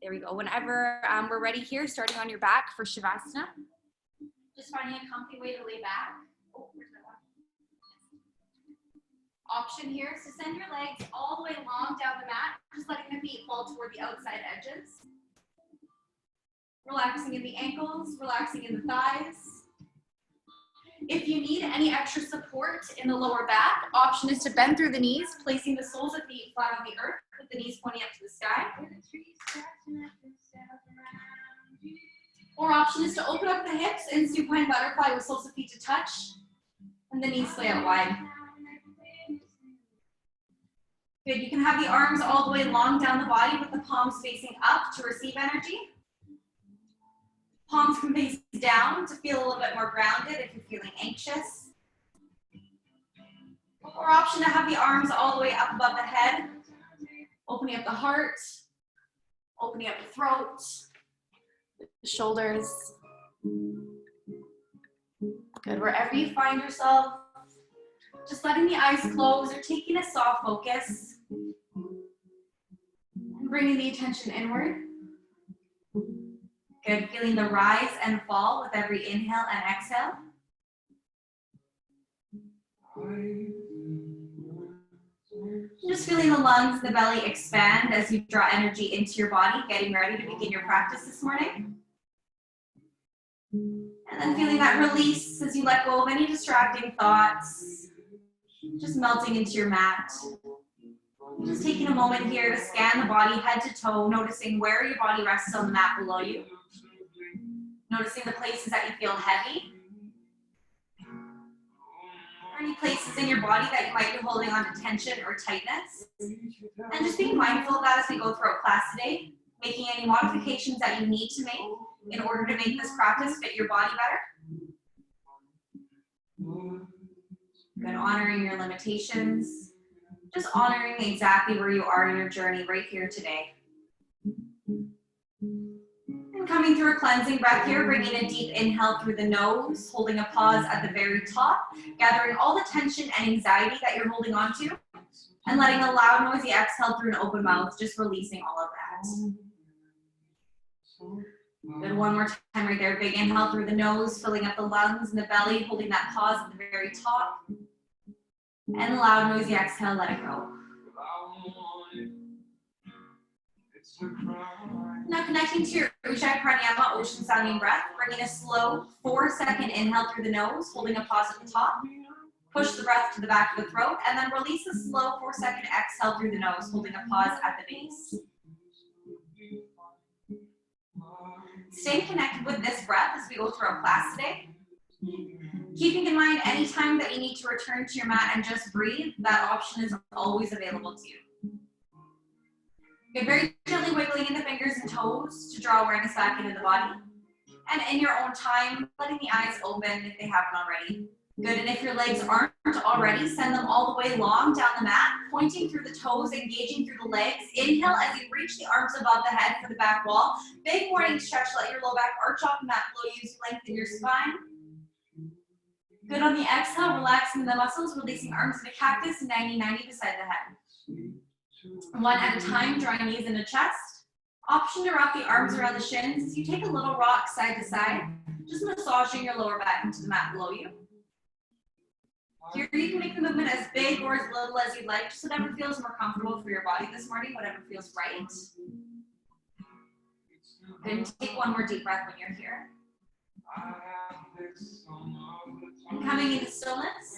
There we go. Whenever we're ready here, starting on your back for Shavasana. Just finding a comfy way to lay back. Oh, where's my one? Option here is to send your legs all the way long down the mat, just letting the feet fall toward the outside edges. Relaxing in the ankles, relaxing in the thighs. If you need any extra support in the lower back, option is to bend through the knees, placing the soles of feet flat on the earth, with the knees pointing up to the sky. Or option is to open up the hips in supine butterfly with soles of feet to touch, and the knees lay out wide. Good, you can have the arms all the way long down the body with the palms facing up to receive energy. Palms can face down to feel a little bit more grounded if you're feeling anxious. Or option to have the arms all the way up above the head, opening up the heart, opening up the throat, the shoulders. Good, wherever you find yourself, just letting the eyes close or taking a soft focus and bringing the attention inward. Good, feeling the rise and fall with every inhale and exhale. Just feeling the lungs, the belly expand as you draw energy into your body, getting ready to begin your practice this morning. And then feeling that release as you let go of any distracting thoughts, just melting into your mat. Just taking a moment here to scan the body head to toe, noticing where your body rests on the mat below you. Noticing the places that you feel heavy. Or any places in your body that you might be holding on to tension or tightness. And just being mindful of that as we go throughout class today, making any modifications that you need to make in order to make this practice fit your body better. Good, honoring your limitations. Just honoring exactly where you are in your journey right here today. And coming through a cleansing breath here, bringing a deep inhale through the nose, holding a pause at the very top, gathering all the tension and anxiety that you're holding on to, and letting a loud, noisy exhale through an open mouth, just releasing all of that. Good, one more time right there. Big inhale through the nose, filling up the lungs and the belly, holding that pause at the very top. And a loud, noisy exhale, let it go. Now connecting to your Ujjayi Pranayama, ocean sounding breath, bringing a slow 4-second inhale through the nose, holding a pause at the top. Push the breath to the back of the throat, and then release a slow 4-second exhale through the nose, holding a pause at the base. Staying connected with this breath as we go through our class today. Keeping in mind any time that you need to return to your mat and just breathe, that option is always available to you. Good, very gently wiggling in the fingers and toes to draw awareness back into the body. And in your own time, letting the eyes open if they haven't already. Good, and if your legs aren't already, send them all the way long down the mat, pointing through the toes, engaging through the legs. Inhale as you reach the arms above the head for the back wall. Big morning stretch, let your low back arch off the mat below you to lengthen your spine. Good, on the exhale, relaxing the muscles, releasing arms into cactus, 90-90 beside the head. One at a time, drawing knees into chest. Option to wrap the arms around the shins as you take a little rock side to side, just massaging your lower back into the mat below you. Here you can make the movement as big or as little as you'd like, just whatever feels more comfortable for your body this morning, whatever feels right. Good, and take one more deep breath when you're here. And coming into stillness.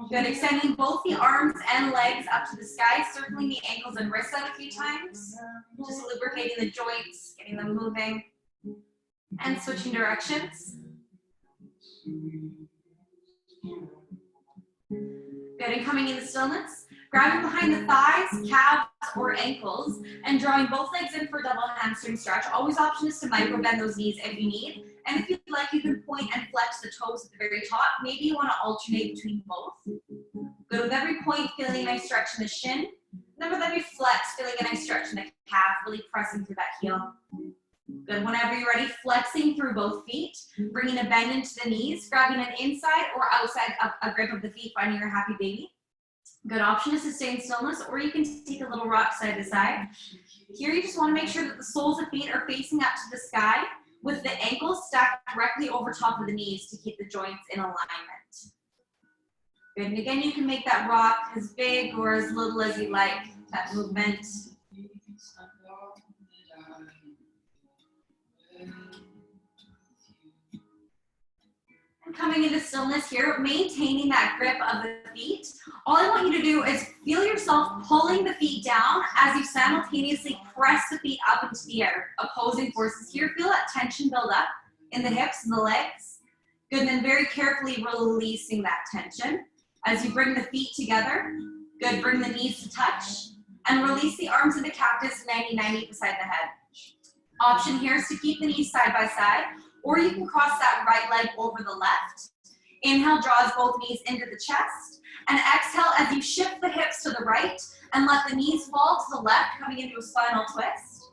Good, extending both the arms and legs up to the sky, circling the ankles and wrists out a few times. Just lubricating the joints, getting them moving. And switching directions. Good, and coming into stillness. Grabbing behind the thighs, calves, or ankles, and drawing both legs in for a double hamstring stretch. Always option is to micro bend those knees if you need. And if you'd like, you can point and flex the toes at the very top. Maybe you want to alternate between both. Good, with every point, feeling a nice stretch in the shin. Then with every flex, feeling a nice stretch in the calf, really pressing through that heel. Good, whenever you're ready, flexing through both feet, bringing a bend into the knees, grabbing an inside or outside a grip of the feet, finding your happy baby. Good option is to stay in stillness, or you can take a little rock side to side. Here you just want to make sure that the soles of feet are facing up to the sky with the ankles stacked directly over top of the knees to keep the joints in alignment. Good, and again, you can make that rock as big or as little as you like, that movement. And coming into stillness here, maintaining that grip of the feet. All I want you to do is feel yourself pulling the feet down as you simultaneously press the feet up into the air. Opposing forces here. Feel that tension build up in the hips and the legs. Good, and then very carefully releasing that tension. As you bring the feet together, good, bring the knees to touch, and release the arms into cactus 90-90 beside the head. Option here is to keep the knees side by side, or you can cross that right leg over the left. Inhale, draws both knees into the chest, and exhale as you shift the hips to the right, and let the knees fall to the left, coming into a spinal twist.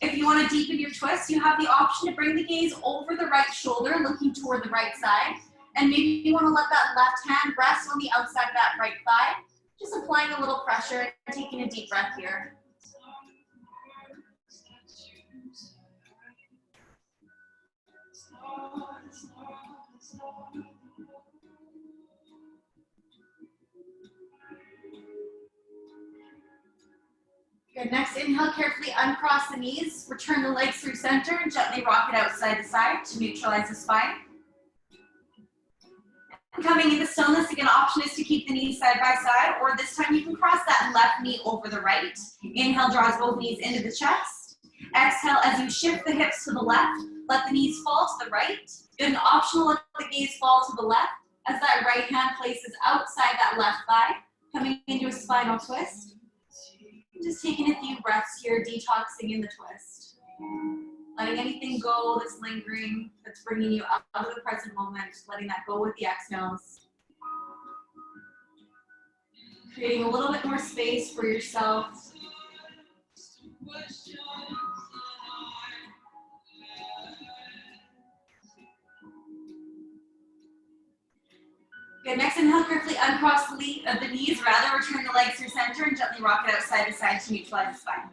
If you want to deepen your twist, you have the option to bring the gaze over the right shoulder, looking toward the right side. And maybe you want to let that left hand rest on the outside of that right thigh. Just applying a little pressure and taking a deep breath here. Good, next inhale, carefully uncross the knees, return the legs through center and gently rock it out side to side to neutralize the spine. Coming into stillness, again, option is to keep the knees side by side, or this time you can cross that left knee over the right. Inhale, draws both knees into the chest. Exhale, as you shift the hips to the left, let the knees fall to the right. Good, and optional, let the gaze fall to the left as that right hand places outside that left thigh, coming into a spinal twist. Just taking a few breaths here, detoxing in the twist. Letting anything go that's lingering, that's bringing you out of the present moment, letting that go with the exhales. Creating a little bit more space for yourself. Good, next inhale, carefully uncross the knees, return the legs through center and gently rock it out side to side to neutralize the spine.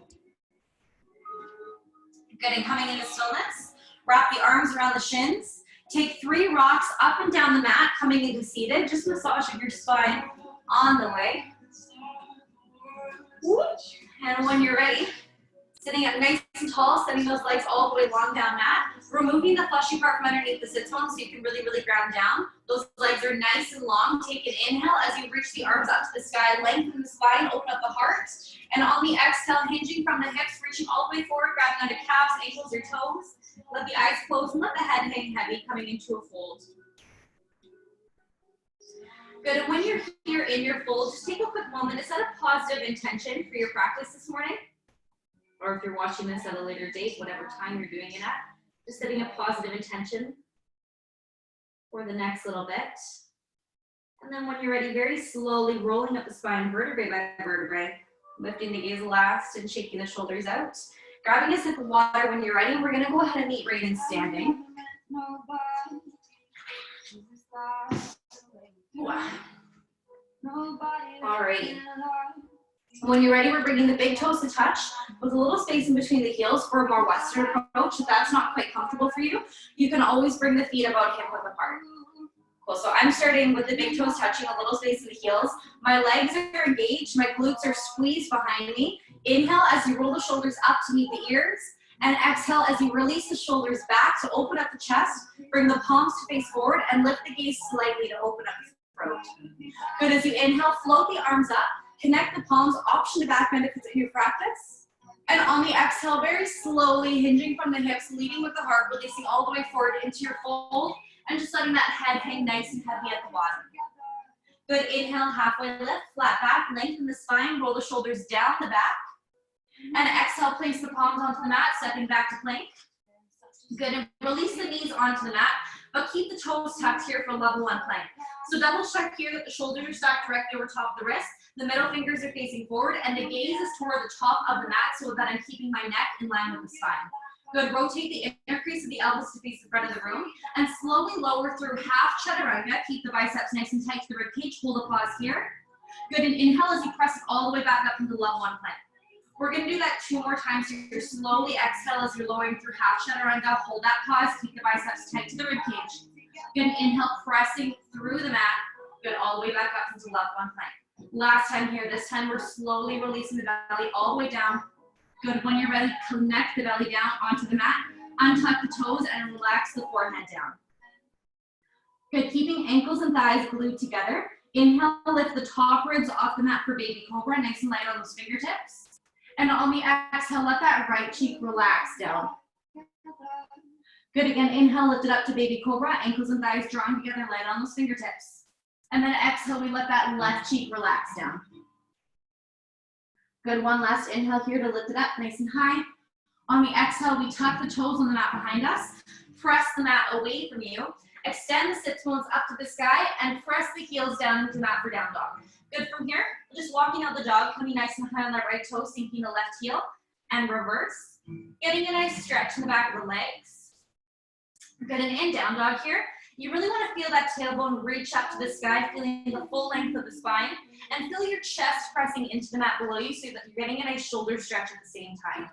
Good, and coming into stillness, wrap the arms around the shins. Take 3 rocks up and down the mat, coming into seated. Just massage your spine on the way. And when you're ready, sitting up nice and tall, setting those legs all the way long down mat, removing the fleshy part from underneath the sit bone so you can really, really ground down. Those legs are nice and long. Take an inhale as you reach the arms up to the sky, lengthen the spine, open up the heart. And on the exhale, hinging from the hips, reaching all the way forward, grabbing onto calves, ankles, or toes. Let the eyes close and let the head hang heavy, coming into a fold. Good, and when you're here in your fold, just take a quick moment to set a positive intention for your practice this morning. Or if you're watching this at a later date, whatever time you're doing it at, just setting a positive intention for the next little bit. And then when you're ready, very slowly rolling up the spine, vertebrae by vertebrae, lifting the gaze last and shaking the shoulders out. Grabbing a sip of water when you're ready. We're gonna go ahead and meet right in standing. Wow. Alrighty. When you're ready, we're bringing the big toes to touch with a little space in between the heels for a more Western approach. If that's not quite comfortable for you, you can always bring the feet about hip width apart. Cool, so I'm starting with the big toes touching, a little space in the heels. My legs are engaged, my glutes are squeezed behind me. Inhale as you roll the shoulders up to meet the ears, and exhale as you release the shoulders back to open up the chest, bring the palms to face forward, and lift the gaze slightly to open up the throat. Good, as you inhale, float the arms up. Connect the palms, option to back bend if it's in your practice. And on the exhale, very slowly, hinging from the hips, leading with the heart, releasing all the way forward into your fold, and just letting that head hang nice and heavy at the bottom. Good, inhale, halfway lift, flat back, lengthen the spine, roll the shoulders down the back. And exhale, place the palms onto the mat, stepping back to plank. Good, and release the knees onto the mat, but keep the toes tucked here for level 1 plank. So double check here that the shoulders are stacked directly over top of the wrist, the middle fingers are facing forward, and the gaze is toward the top of the mat so that I'm keeping my neck in line with the spine. Good, rotate the inner crease of the elbows to face the front of the room, and slowly lower through half chaturanga. Keep the biceps nice and tight to the rib cage, hold a pause here. Good, and inhale as you press it all the way back up into level one plank. We're gonna do that 2 more times. So you're slowly exhale as you're lowering through half chaturanga. Hold that pause, keep the biceps tight to the rib cage. Good, inhale, pressing through the mat. Good, all the way back up into level one plank. Last time here, this time we're slowly releasing the belly all the way down. Good, when you're ready, connect the belly down onto the mat, untuck the toes and relax the forehead down. Good, keeping ankles and thighs glued together. Inhale, lift the top ribs off the mat for baby cobra, nice and light on those fingertips. And on the exhale, let that right cheek relax down. Good, again, inhale, lift it up to baby cobra, ankles and thighs drawn together, light on those fingertips. And then exhale, we let that left cheek relax down. Good, one last inhale here to lift it up, nice and high. On the exhale, we tuck the toes on the mat behind us, press the mat away from you, extend the sit bones up to the sky, and press the heels down into the mat for down dog. Good, from here, just walking out the dog, coming nice and high on that right toe, sinking the left heel, and reverse. Getting a nice stretch in the back of the legs. Good, and in down dog here. You really want to feel that tailbone reach up to the sky, feeling the full length of the spine, and feel your chest pressing into the mat below you so that you're getting a nice shoulder stretch at the same time.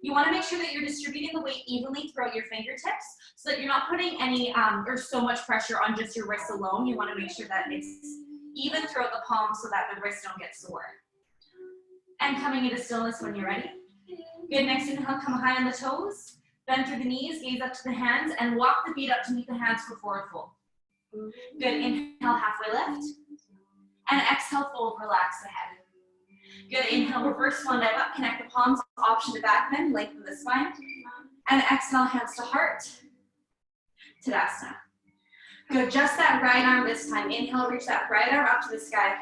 You want to make sure that you're distributing the weight evenly throughout your fingertips so that you're not putting any or so much pressure on just your wrists alone. You want to make sure that it's even throughout the palms so that the wrists don't get sore. And coming into stillness when you're ready. Good, next inhale, come high on the toes. Bend through the knees, gaze up to the hands, and walk the feet up to meet the hands for forward fold. Good, inhale, halfway lift. And exhale, fold, relax the head. Good, inhale, reverse one dive up, connect the palms, option to back bend, lengthen the spine. And exhale, hands to heart. Tadasana. Good, just that right arm this time. Inhale, reach that right arm up to the sky.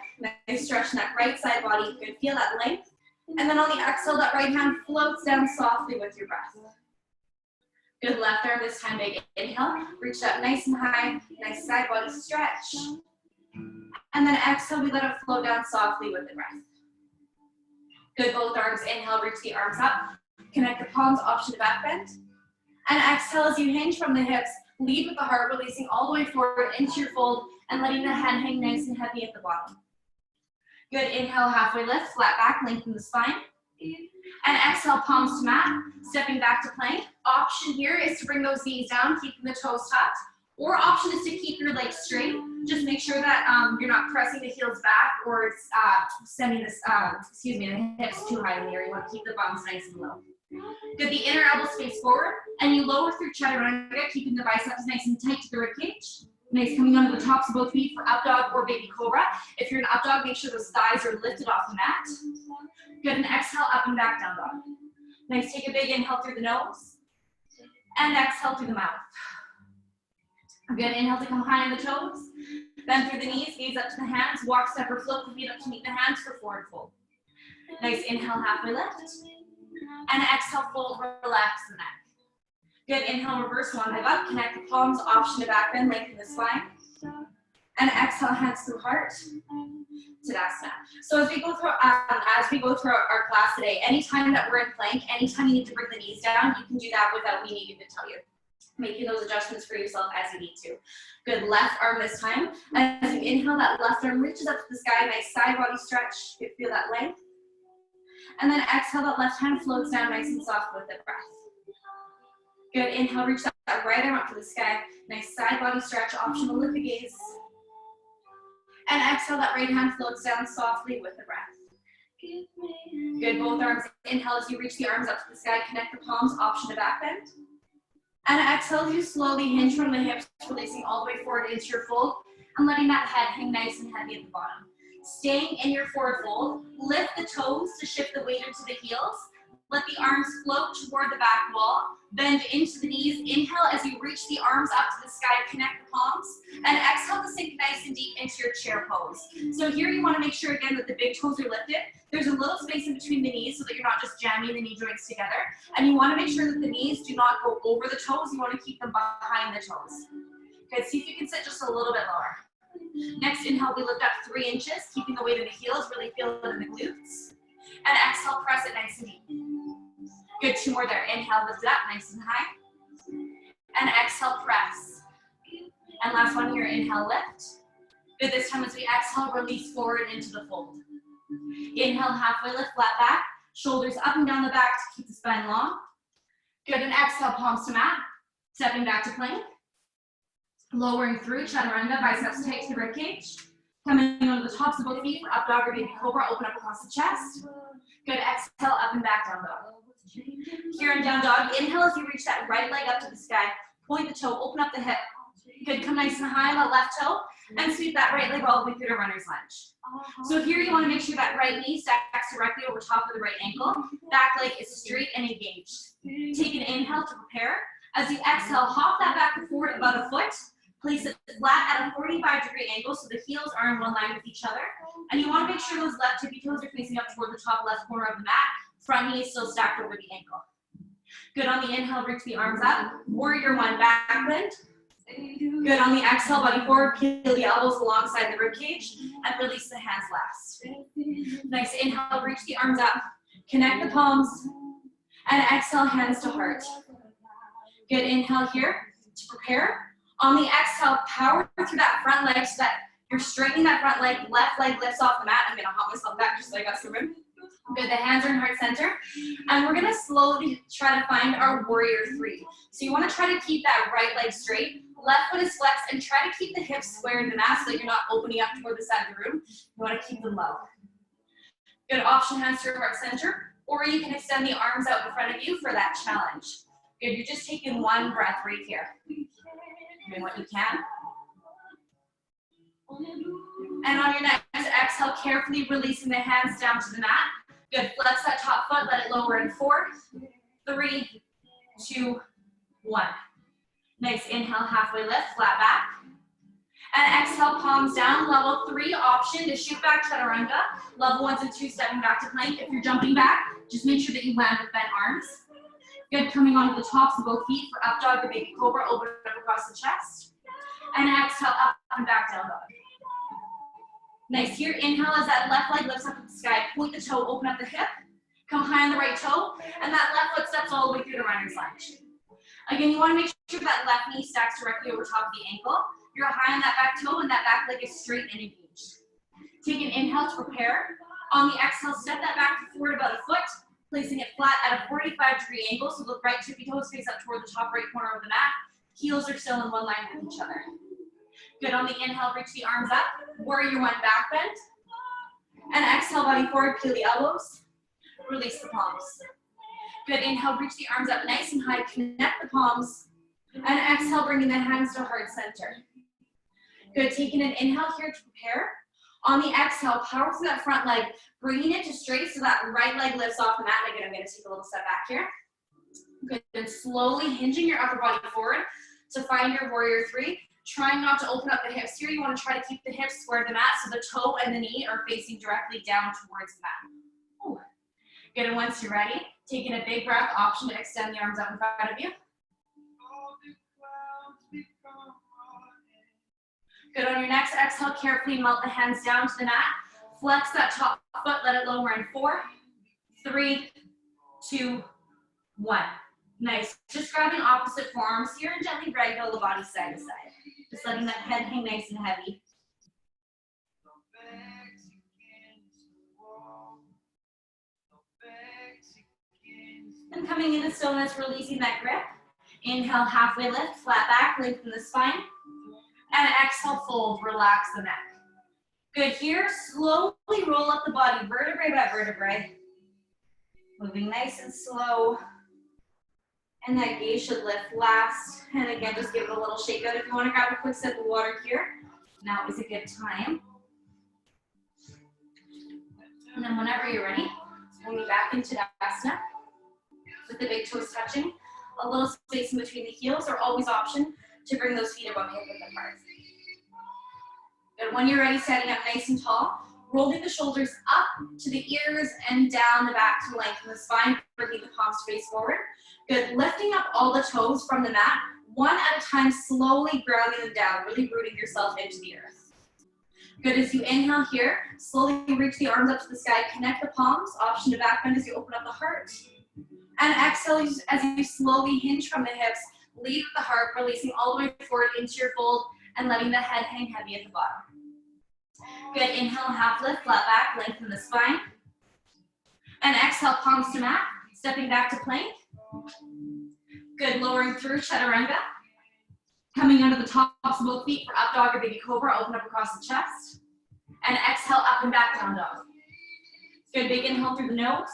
Nice stretch in that right side body. Good, feel that length. And then on the exhale, that right hand floats down softly with your breath. Good, left arm this time, big inhale. Reach up nice and high, nice side body stretch. And then exhale, we let it flow down softly with the breath. Good, both arms, inhale, reach the arms up. Connect the palms, option to back bend. And exhale as you hinge from the hips, lead with the heart, releasing all the way forward into your fold and letting the head hang nice and heavy at the bottom. Good, inhale, halfway lift, flat back, lengthen the spine. And exhale, palms to mat, stepping back to plank. Option here is to bring those knees down, keeping the toes tucked. Or option is to keep your legs straight. Just make sure that you're not pressing the heels back or sending this, the hips too high in the air. You want to keep the bums nice and low. Good, the inner elbows face forward, and you lower through chaturanga, keeping the biceps nice and tight to the ribcage. Nice, coming onto the tops of both feet for up dog or baby cobra. If you're an up dog, make sure those thighs are lifted off the mat. Good, and exhale, up and back down dog. Nice, take a big inhale through the nose, and exhale through the mouth. Good, inhale to come high on the toes. Bend through the knees, gaze up to the hands, walk, step, or float the feet up to meet the hands for forward fold. Nice, inhale, halfway lift. And exhale, fold, relax the neck. Good, inhale, reverse one dive up, connect the palms, option to back bend, lengthen the spine. And exhale, hands through heart. Tadasana. So as we go through our class today, anytime that we're in plank, anytime you need to bring the knees down, you can do that without me needing to tell you. Making those adjustments for yourself as you need to. Good, left arm this time. As you inhale, that left arm reaches up to the sky, nice side body stretch. You feel that length. And then exhale, that left hand floats down nice and soft with the breath. Good, inhale, reach that right arm up to the sky. Nice side body stretch, option to lift the gaze. And exhale, that right hand floats down softly with the breath. Good, both arms, inhale as you reach the arms up to the sky, connect the palms, option to back bend. And exhale as you slowly hinge from the hips, releasing all the way forward into your fold, and letting that head hang nice and heavy at the bottom. Staying in your forward fold, lift the toes to shift the weight into the heels. Let the arms float toward the back wall. Bend into the knees. Inhale as you reach the arms up to the sky, connect the palms. And exhale to sink nice and deep into your chair pose. So here you want to make sure again that the big toes are lifted. There's a little space in between the knees so that you're not just jamming the knee joints together. And you want to make sure that the knees do not go over the toes. You want to keep them behind the toes. Good, see if you can sit just a little bit lower. Next inhale, we lift up 3 inches, keeping the weight in the heels, really feel it in the glutes. And exhale, press it nice and deep. Good, 2 more there. Inhale, lift it up nice and high. And exhale, press. And last one here, inhale, lift. Good, this time as we exhale, release forward into the fold. Inhale, halfway lift, flat back. Shoulders up and down the back to keep the spine long. Good, and exhale, palms to mat. Stepping back to plank. Lowering through, chaturanga, biceps tight to the ribcage. Coming onto the tops of both feet for up dog or baby cobra, open up across the chest. Good, exhale, up and back, down dog. Here in down dog, inhale as you reach that right leg up to the sky. Point the toe, open up the hip. Good, come nice and high on that left toe, and sweep that right leg all the way through to runner's lunge. So here you want to make sure that right knee stacks directly over top of the right ankle. Back leg is straight and engaged. Take an inhale to prepare. As you exhale, hop that back and forward about a foot. Place it flat at a 45-degree angle so the heels are in one line with each other. And you want to make sure those left tippy toes are facing up toward the top left corner of the mat. Front knee is still stacked over the ankle. Good, on the inhale, reach the arms up. Warrior one, back bend. Good, on the exhale, body forward, peel the elbows alongside the rib cage, and release the hands last. Nice, inhale, reach the arms up. Connect the palms, and exhale, hands to heart. Good, inhale here to prepare. On the exhale, power through that front leg so that you're straightening that front leg, left leg lifts off the mat. I'm gonna hop myself back just so I got some room. Good, the hands are in heart center. And we're gonna slowly try to find our warrior three. So you wanna try to keep that right leg straight, left foot is flexed, and try to keep the hips square in the mat so that you're not opening up toward the side of the room. You wanna keep them low. Good, option hands to heart center, or you can extend the arms out in front of you for that challenge. Good, you're just taking one breath right here. Doing what you can. And on your next exhale, carefully releasing the hands down to the mat. Good, flex that top foot, let it lower in 4, 3, 2, 1. Nice, inhale, halfway lift, flat back. And exhale, palms down. Level 3 option to shoot back chaturanga. Level 1s and 2, stepping back to plank. If you're jumping back, just make sure that you land with bent arms. Good, coming onto the tops of both feet for up dog or baby cobra, open up across the chest. And exhale, up and back, down dog. Nice, here, inhale as that left leg lifts up to the sky. Point the toe, open up the hip. Come high on the right toe, and that left foot steps all the way through to runner's lunge. Again, you want to make sure that left knee stacks directly over top of the ankle. You're high on that back toe, and that back leg is straight and engaged. Take an inhale to prepare. On the exhale, step that back forward about a foot, placing it flat at a 45-degree angle, so the right tippy toes face up toward the top right corner of the mat. Heels are still in one line with each other. Good, on the inhale, reach the arms up. Warrior one, back bend. And exhale, body forward, peel the elbows. Release the palms. Good, inhale, reach the arms up nice and high, connect the palms. And exhale, bringing the hands to heart center. Good, taking an inhale here to prepare. On the exhale, power through that front leg, bringing it to straight so that right leg lifts off the mat. Again, I'm gonna take a little step back here. Good, and slowly hinging your upper body forward to find your warrior three. Trying not to open up the hips here. You want to try to keep the hips square to the mat so the toe and the knee are facing directly down towards the mat. Ooh. Good, and once you're ready, taking a big breath, option to extend the arms out in front of you. Good, on your next exhale, carefully melt the hands down to the mat. Flex that top foot, let it lower in 4, 3, 2, 1. Nice, just grabbing opposite forearms here and gently ragdoll the body side to side. Just letting that head hang nice and heavy. And coming into stillness, releasing that grip. Inhale, halfway lift, flat back, lengthen the spine. And exhale, fold, relax the neck. Good, here, slowly roll up the body, vertebrae by vertebrae. Moving nice and slow. And that gaze should lift last. And again, just give it a little shake out. If you want to grab a quick sip of water here, now is a good time. And then whenever you're ready, we'll move back into Asana with the big toes touching. A little space in between the heels are always option to bring those feet above hip width apart. Good, when you're ready, standing up nice and tall, rolling the shoulders up to the ears and down the back to lengthen the spine, bringing the palms face forward. Good, lifting up all the toes from the mat, one at a time, slowly grounding them down, really rooting yourself into the earth. Good, as you inhale here, slowly reach the arms up to the sky, connect the palms, option to back bend as you open up the heart. And exhale as you slowly hinge from the hips, lead with the heart, releasing all the way forward into your fold and letting the head hang heavy at the bottom. Good, inhale, half lift, flat back, lengthen the spine. And exhale, palms to mat, stepping back to plank. Good, lowering through chaturanga. Coming under the tops of both feet for up dog or baby cobra, open up across the chest. And exhale, up and back, down dog. Good, big inhale through the nose.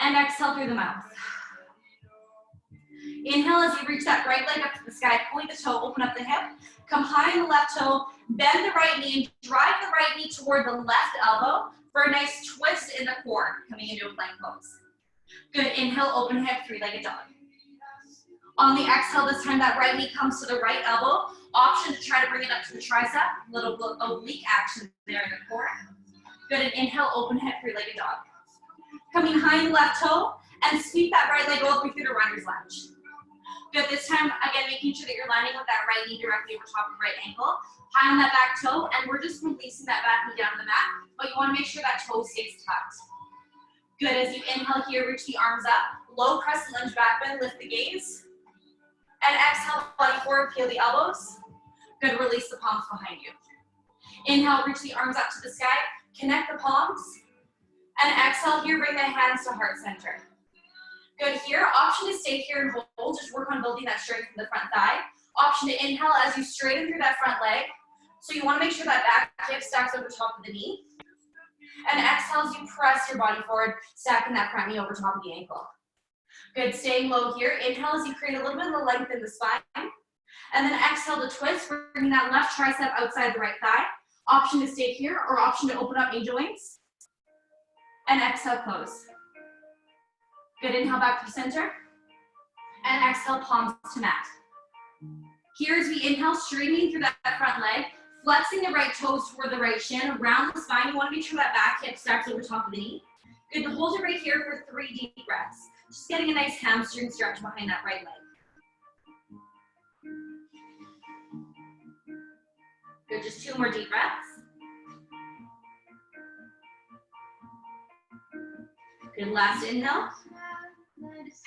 And exhale through the mouth. Inhale as you reach that right leg up to the sky, point the toe, open up the hip. Come high on the left toe, bend the right knee, and drive the right knee toward the left elbow for a nice twist in the core, coming into a plank pose. Good, inhale, open hip, three-legged dog. On the exhale, this time that right knee comes to the right elbow. Option to try to bring it up to the tricep. Little oblique action there in the core. Good, and inhale, open hip, three-legged dog. Coming high on the left toe, and sweep that right leg all the way through the runner's lunge. Good, this time, again, making sure that you're landing with that right knee directly over top of the right ankle. High on that back toe, and we're just releasing that back knee down to the mat, but you wanna make sure that toe stays tucked. Good, as you inhale here, reach the arms up. Low crescent lunge back bend, lift the gaze. And exhale, body forward, peel the elbows. Good, release the palms behind you. Inhale, reach the arms up to the sky, connect the palms. And exhale here, bring the hands to heart center. Good here, option to stay here and hold, just work on building that strength in the front thigh. Option to inhale as you straighten through that front leg. So you wanna make sure that back hip stacks over top of the knee. And exhale as you press your body forward, stacking that front knee over top of the ankle. Good, staying low here. Inhale as you create a little bit of length in the spine. And then exhale to twist, bringing that left tricep outside the right thigh. Option to stay here or option to open up knee joints. And exhale, close. Good, inhale back to center. And exhale, palms to mat. Here as we inhale, straightening through that front leg, flexing the right toes toward the right shin, around the spine. You want to make sure that back hip stacks over top of the knee. Good, to hold it right here for 3 deep breaths. Just getting a nice hamstring stretch behind that right leg. Good, just 2 more deep breaths. Good, last inhale.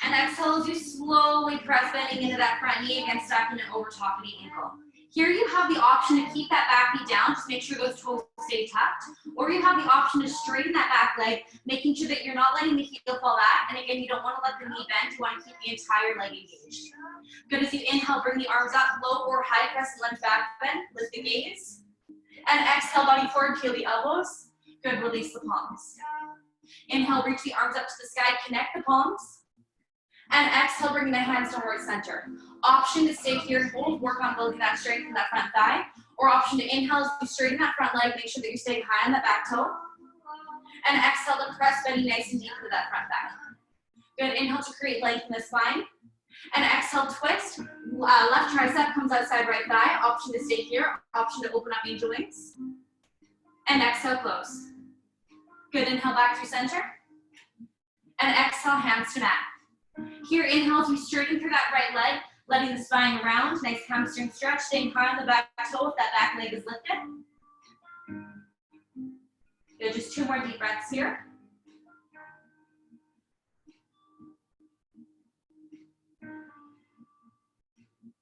And exhale as you slowly press bending into that front knee, again stacking it over top of the ankle. Here you have the option to keep that back knee down, just make sure those toes stay tucked. Or you have the option to straighten that back leg, making sure that you're not letting the heel fall back. And again, you don't want to let the knee bend, you want to keep the entire leg engaged. Good, as you inhale, bring the arms up, low or high crescent lunge back bend, lift the gaze. And exhale, body forward, peel the elbows. Good, release the palms. Inhale, reach the arms up to the sky, connect the palms. And exhale, bringing the hands to heart center. Option to stay here and hold, work on building that strength in that front thigh. Or option to inhale as you straighten that front leg, make sure that you're staying high on that back toe. And exhale to press, bending nice and deep into that front thigh. Good, inhale to create length in the spine. And exhale, twist. Left tricep comes outside right thigh. Option to stay here, option to open up knee joints. And exhale, close. Good, inhale back to center. And exhale, hands to mat. Here, inhale as we straighten through that right leg, letting the spine round, nice hamstring stretch, staying high on the back toe if that back leg is lifted. Good, just 2 more deep breaths here.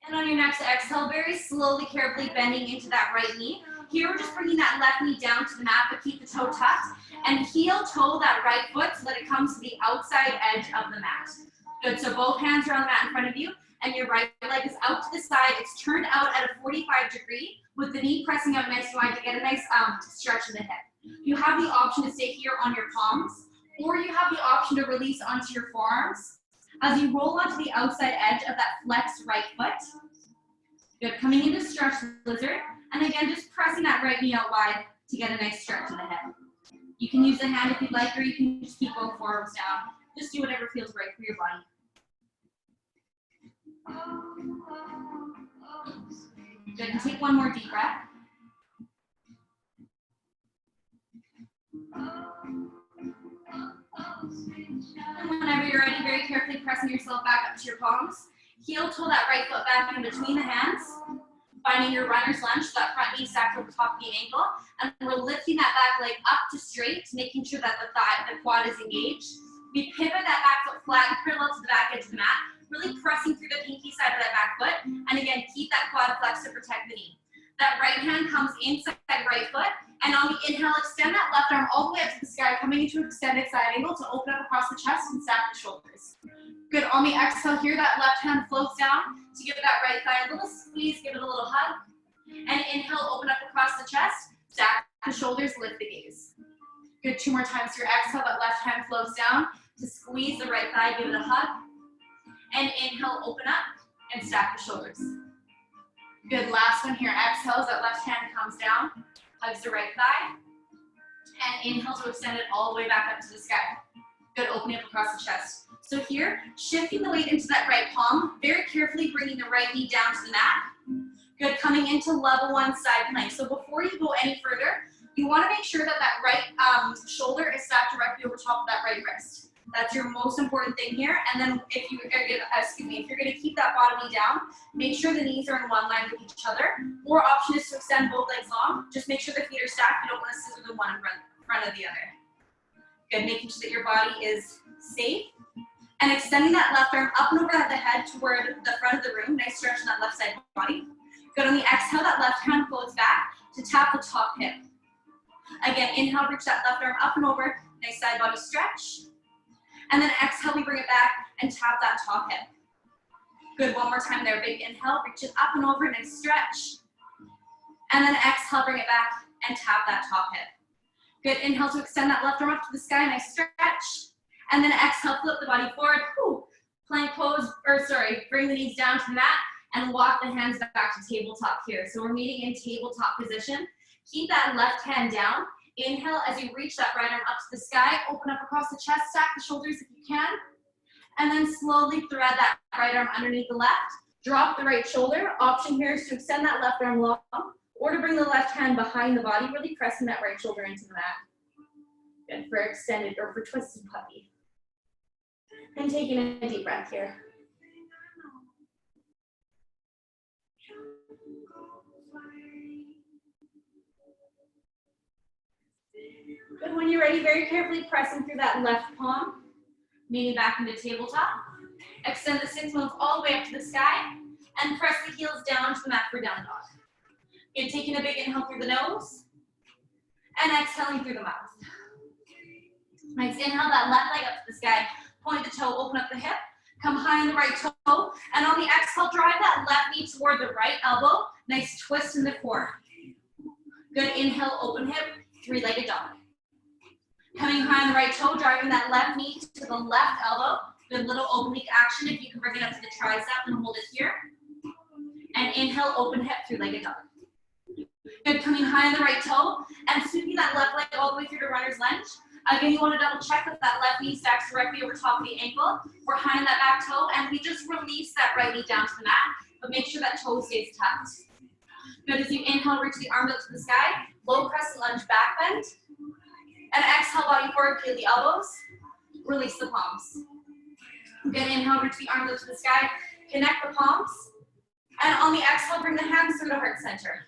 And on your next exhale, very slowly, carefully bending into that right knee. Here, we're just bringing that left knee down to the mat, but keep the toe tucked. And heel toe that right foot so that it comes to the outside edge of the mat. Good, so both hands are on the mat in front of you, and your right leg is out to the side. It's turned out at a 45-degree, with the knee pressing out nice and wide to get a nice stretch in the hip. You have the option to stay here on your palms, or you have the option to release onto your forearms as you roll onto the outside edge of that flexed right foot. Good, coming into stretch lizard, and again, just pressing that right knee out wide to get a nice stretch in the hip. You can use the hand if you'd like, or you can just keep both forearms down. Just do whatever feels right for your body. Good, and take 1 more deep breath. And whenever you're ready, very carefully pressing yourself back up to your palms. Heel toe that right foot back in between the hands. Finding your runner's lunge, so that front knee stacked over the top of the ankle. And we're lifting that back leg up to straight, making sure that the quad is engaged. We pivot that back foot flat and parallel to the back edge of the mat, really pressing through the pinky side of that back foot. And again, keep that quad flexed to protect the knee. That right hand comes inside right foot. And on the inhale, extend that left arm all the way up to the sky, coming into extended side angle to open up across the chest and stack the shoulders. Good. On the exhale here, that left hand floats down to give that right thigh a little squeeze, give it a little hug. And inhale, open up across the chest, stack the shoulders, lift the gaze. Good. 2 more times here. Exhale, that left hand floats down to squeeze the right thigh, give it a hug. And inhale, open up and stack the shoulders. Good. Last one here. Exhale, as that left hand comes down, hugs the right thigh. And inhale to extend it all the way back up to the sky. Good. Opening up across the chest. So here, shifting the weight into that right palm, very carefully bringing the right knee down to the mat. Good. Coming into level 1 side plank. So before you go any further, you want to make sure that that right shoulder is stacked directly over top of that right wrist. That's your most important thing here. And then if you're going to keep that bottom knee down, make sure the knees are in one line with each other. Or option is to extend both legs long. Just make sure the feet are stacked. You don't want to scissor the one in front of the other. Good. Making sure that your body is safe. And extending that left arm up and over the head toward the front of the room. Nice stretch in that left side body. Good. On the exhale, that left hand floats back to tap the top hip. Again, inhale, reach that left arm up and over. Nice side body stretch. And then exhale, we bring it back and tap that top hip. Good. 1 more time there. Big inhale, reach it up and over. Nice stretch. And then exhale, bring it back and tap that top hip. Good. Inhale to extend that left arm up to the sky. Nice stretch. And then exhale, flip the body forward. Whew. Plank pose, bring the knees down to the mat and walk the hands back to tabletop here. So we're meeting in tabletop position. Keep that left hand down. Inhale as you reach that right arm up to the sky. Open up across the chest, stack the shoulders if you can. And then slowly thread that right arm underneath the left. Drop the right shoulder. Option here is to extend that left arm long or to bring the left hand behind the body, really pressing that right shoulder into the mat. Good for extended or for twisted puppy. And taking a deep breath here. Good. When you're ready, very carefully pressing through that left palm, meeting back into tabletop. Extend the 6 bones all the way up to the sky and press the heels down to the mat for down dog. Good. Taking a big inhale through the nose and exhaling through the mouth. Nice. Inhale that left leg up to the sky. Point the toe, open up the hip. Come high on the right toe. And on the exhale, drive that left knee toward the right elbow. Nice twist in the core. Good. Inhale, open hip, 3-legged dog. Coming high on the right toe, driving that left knee to the left elbow. Good little oblique action. If you can bring it up to the tricep and hold it here. And inhale, open hip, 3-legged dog. Good. Coming high on the right toe and sweeping that left leg all the way through to runner's lunge. Again, you want to double check that that left knee stacks directly over top of the ankle. We're high on that back toe, and we just release that right knee down to the mat, but make sure that toe stays tucked. Good. As you inhale, reach the arms up to the sky. Low crescent lunge back bend. And exhale, body forward, peel the elbows. Release the palms. Good. Inhale, reach the arms up to the sky. Connect the palms. And on the exhale, bring the hands through the heart center.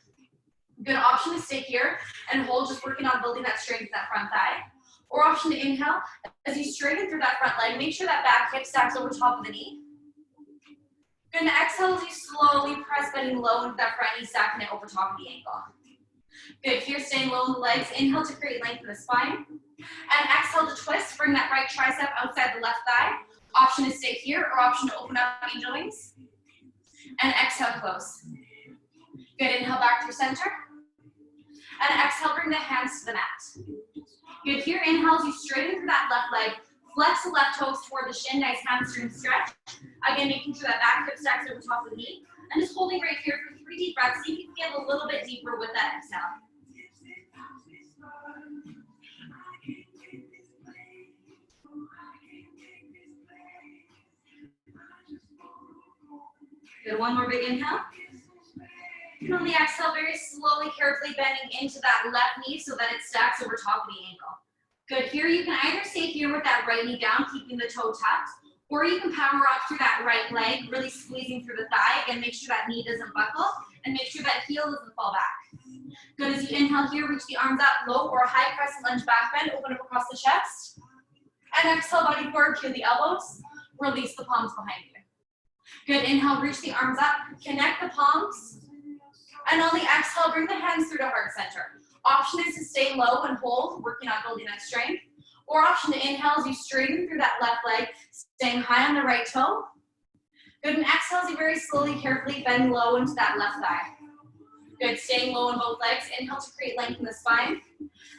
Good. Option to stay here and hold, just working on building that strength in that front thigh. Or option to inhale, as you straighten through that front leg, make sure that back hip stacks over top of the knee. Good, and exhale as you slowly press bending low into that front knee, stacking it over top of the ankle. Good, here staying low in the legs, inhale to create length in the spine. And exhale to twist, bring that right tricep outside the left thigh. Option to stay here, or option to open up angel wings. And exhale, close. Good, inhale back through center. And exhale, bring the hands to the mat. Good. Here, inhale as you straighten through that left leg. Flex the left toes toward the shin. Nice hamstring stretch. Again, making sure that back hip stacks over top of the knee. And just holding right here for 3 deep breaths. See if you can get a little bit deeper with that exhale. Good. 1 more big inhale. And on the exhale, very slowly, carefully bending into that left knee so that it stacks over top of the ankle. Good. Here you can either stay here with that right knee down, keeping the toe tucked, or you can power up through that right leg, really squeezing through the thigh. Again, make sure that knee doesn't buckle, and make sure that heel doesn't fall back. Good. As you inhale here, reach the arms up, low or high crescent lunge back bend, open up across the chest. And exhale, body forward, peel the elbows, release the palms behind you. Good. Inhale, reach the arms up, connect the palms. And on the exhale, bring the hands through to heart center. Option is to stay low and hold, working on building that strength. Or option to inhale as you straighten through that left leg, staying high on the right toe. Good, and exhale as you very slowly, carefully bend low into that left thigh. Good, staying low on both legs. Inhale to create length in the spine.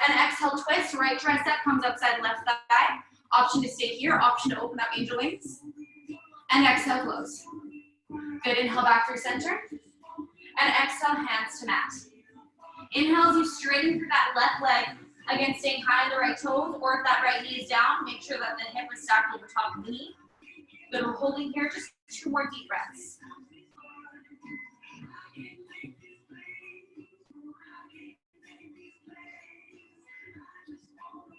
And exhale, twist, right tricep comes outside left thigh. Option to stay here, option to open up angel wings. And exhale, close. Good, inhale back through center. And exhale, hands to mat. Inhale as you straighten through that left leg. Again, staying high on the right toes, or if that right knee is down, make sure that the hip is stacked over top of the knee. Good, we're holding here, just 2 more deep breaths.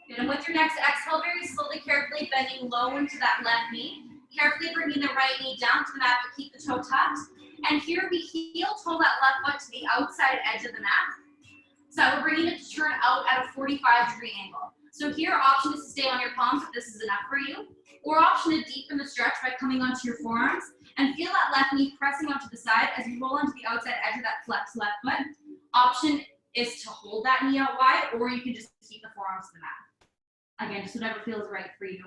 Good, and with your next exhale, very slowly, carefully bending low into that left knee. Carefully bringing the right knee down to the mat, but keep the toe tucked. And here we heel toe that left foot to the outside edge of the mat. So we're bringing it to turn out at a 45-degree angle. So here, option is to stay on your palms if this is enough for you. Or option to deepen the stretch by coming onto your forearms and feel that left knee pressing out to the side as you roll onto the outside edge of that flexed left foot. Option is to hold that knee out wide, or you can just keep the forearms to the mat. Again, just whatever feels right for you.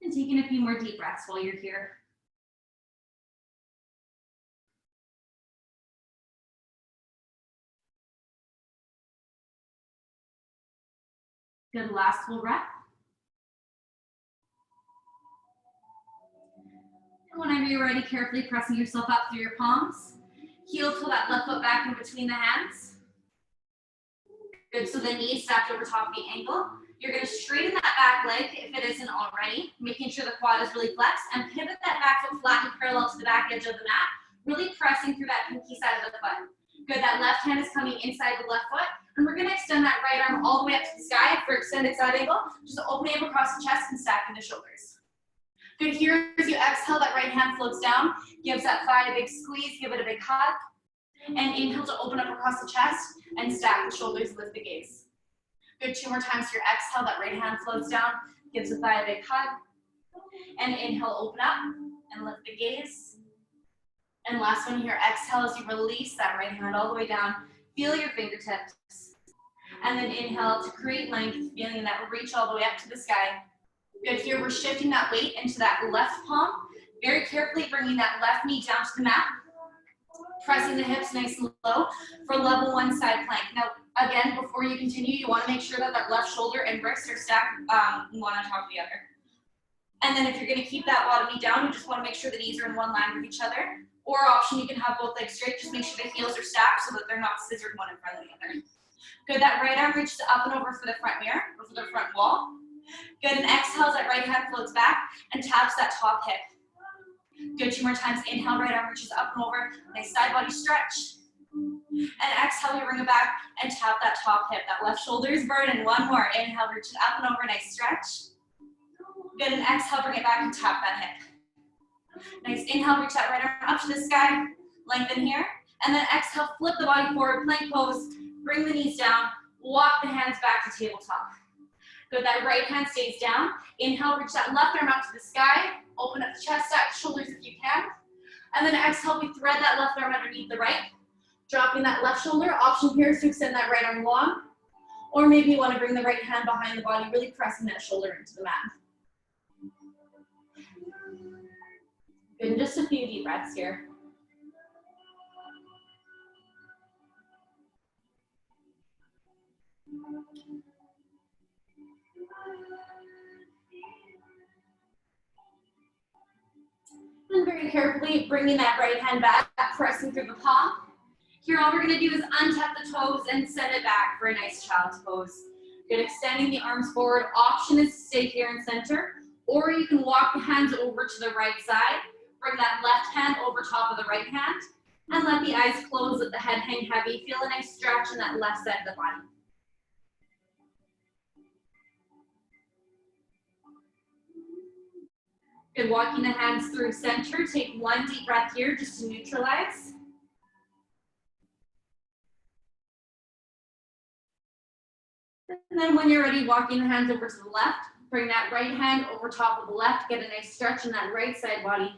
And taking a few more deep breaths while you're here. Good, last full breath. And whenever you're ready, carefully pressing yourself up through your palms. Heel toe that left foot back in between the hands. Good, so the knee is stacked over top of the ankle. You're gonna straighten that back leg if it isn't already, making sure the quad is really flexed, and pivot that back foot flat and parallel to the back edge of the mat, really pressing through that pinky side of the foot. Good, that left hand is coming inside the left foot, and we're gonna extend that right arm all the way up to the sky for extended side angle, just opening up across the chest and stacking the shoulders. Good, here as you exhale, that right hand floats down, gives that thigh a big squeeze, give it a big hug, and inhale to open up across the chest and stack the shoulders, lift the gaze. Good, 2 more times to your exhale, that right hand floats down, gives the thigh a big hug, and inhale, open up, and lift the gaze. And last one here, exhale as you release that right hand all the way down, feel your fingertips. And then inhale to create length, feeling that reach all the way up to the sky. Good, here we're shifting that weight into that left palm, very carefully bringing that left knee down to the mat, pressing the hips nice and low for level 1 side plank. Now, again, before you continue, you want to make sure that that left shoulder and wrist are stacked one on top of the other. And then if you're going to keep that bottom knee down, you just want to make sure the knees are in one line with each other. Or option, you can have both legs straight, just make sure the heels are stacked so that they're not scissored one in front of the other. Good, that right arm reaches up and over for the front mirror, or for the front wall. Good, and exhale, that right hand floats back and taps that top hip. Good, 2 more times. Inhale, right arm reaches up and over. Nice side body stretch. And exhale, we bring it back and tap that top hip. That left shoulder is burning. 1 more. Inhale, reach it up and over. Nice stretch. Good, and exhale, bring it back and tap that hip. Nice. Inhale, reach that right arm up to the sky. Lengthen here. And then exhale, flip the body forward, plank pose. Bring the knees down. Walk the hands back to tabletop. Good, that right hand stays down. Inhale, reach that left arm out to the sky. Open up the chest, stack the shoulders if you can. And then exhale, we thread that left arm underneath the right. Dropping that left shoulder. Option here is to extend that right arm long. Or maybe you want to bring the right hand behind the body, really pressing that shoulder into the mat. Good, and just a few deep breaths here. And very carefully bringing that right hand back, pressing through the palm. Here, all we're going to do is untap the toes and send it back for a nice child's pose. Good, extending the arms forward. Option is to stay here in center, or you can walk the hands over to the right side. Bring that left hand over top of the right hand, and let the eyes close, let the head hang heavy. Feel a nice stretch in that left side of the body. Good, walking the hands through center. Take 1 deep breath here just to neutralize. And then when you're ready, walking the hands over to the left. Bring that right hand over top of the left. Get a nice stretch in that right side body.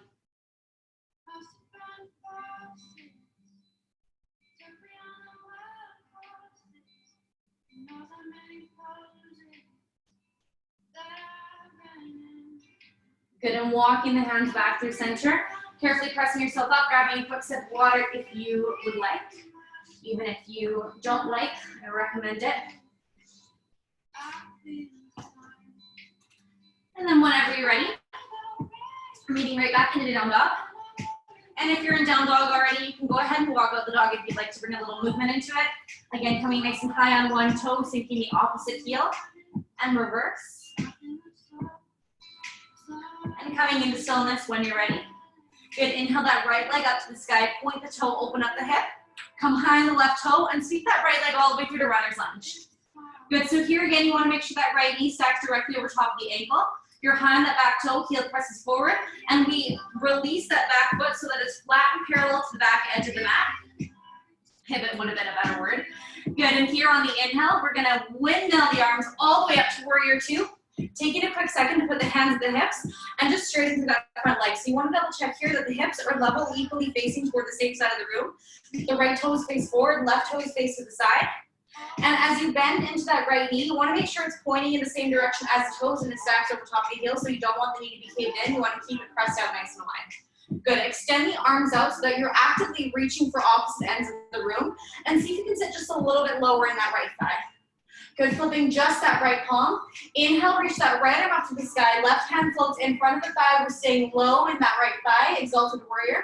Good, and walking the hands back through center. Carefully pressing yourself up, grabbing a quick sip of water if you would like. Even if you don't like, I recommend it. And then whenever you're ready, meeting right back into down dog. And if you're in down dog already, you can go ahead and walk out the dog if you'd like to bring a little movement into it. Again, coming nice and high on one toe, sinking the opposite heel, and reverse. And coming into stillness when you're ready. Good, inhale that right leg up to the sky, point the toe, open up the hip. Come high on the left toe and sweep that right leg all the way through to runner's lunge. Good, so here again, you wanna make sure that right knee stacks directly over top of the ankle. You're high on that back toe, heel presses forward, and we release that back foot so that it's flat and parallel to the back edge of the mat. Pivot would have been a better word. Good, and here on the inhale, we're gonna windmill the arms all the way up to warrior two. Taking a quick second to put the hands at the hips and just straighten through that front leg. So you want to double check here that the hips are level, equally facing toward the same side of the room. The right toes face forward, left toes face to the side. And as you bend into that right knee, you want to make sure it's pointing in the same direction as the toes and it stacks over top of the heel, so you don't want the knee to be caved in. You want to keep it pressed out nice and aligned. Good, extend the arms out so that you're actively reaching for opposite ends of the room. And see if you can sit just a little bit lower in that right thigh. Good, flipping just that right palm. Inhale, reach that right arm up to the sky. Left hand floats in front of the thigh. We're staying low in that right thigh, exalted warrior.